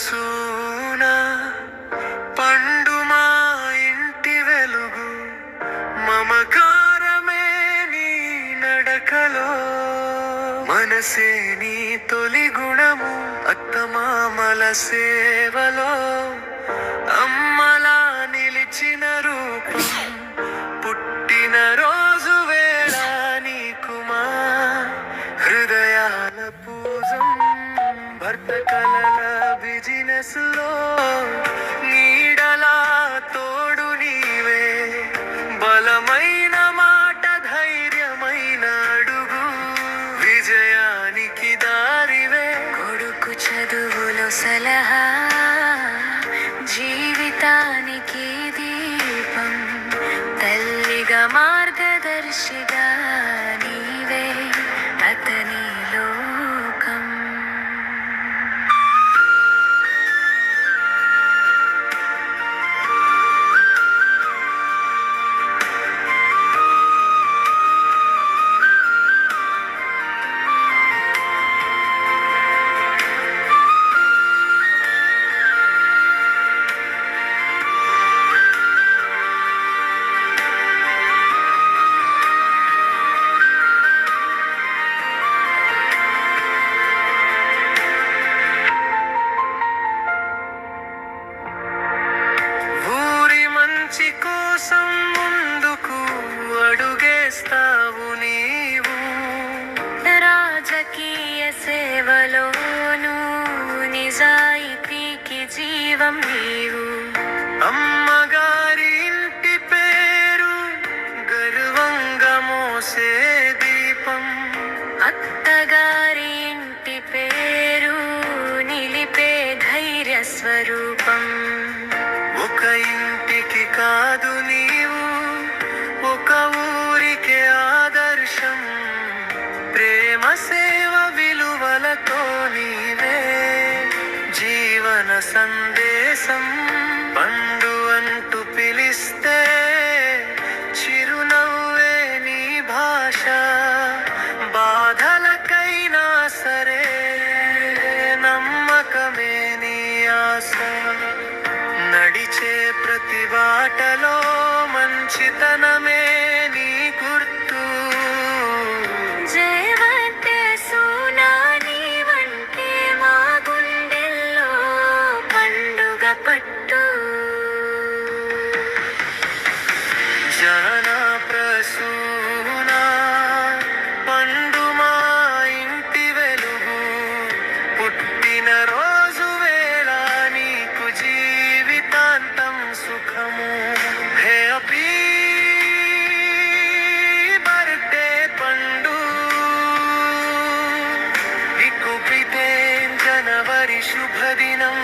మనసున పండు మా ఇంటి వెలుగు మమకారమే నీ నడకలో మనసే నీ తొలి గుణము అత్తమామల సేవలో అమ్మలా నిలిచిన రూపం పుట్టిన రోజు వేళ నీకుమా హృదయాల పూజం భర్త కలల బిజినెస్ లో నీడలా తోడు నీవే బలమైన మాట ధైర్యమైన అడుగు విజయానికి దారివే కొడుకు చదువులో సలహా జీవితానికి దీపం తల్లిగా మార్గదర్శిగా నీవే అతని లోకం. మంచి కోసం ముందుకు అడుగేస్తావు నీవు రాజకీయ సేవలోను నిజాయితీకి జీవం నీవు అమ్మగారి ఇంటి పేరు గర్వంగా మోసే దీపం అత్తగారి ఇంటి పేరు నిలిపే ధైర్య స్వరూపం. ఒక ఇంటికి కాదు నీవు ఒక ఊరికి ఆదర్శం ప్రేమ సేవ విలువలతో నీవే జీవన సందేశం పండు అంటూ పిలిస్తే చిరునవ్వే నీ భాష బాధలకైనా సరే నమ్మకమే నీ ఆశ నడిచే ప్రతి బాటలో మంచితనమే నీ గుర్తు జయవంతే సోనా నీవంటే మా గుండెల్లో పండుగ పట్టు జన ప్రసూనా పండు మా ఇంటి వెలుగు పుట్టిన రోజు వేళ నీకు జీవితాంతం సుఖము హ్యాపీ బర్త్డే పండు ఇకుపితే జనవరి శుభదినం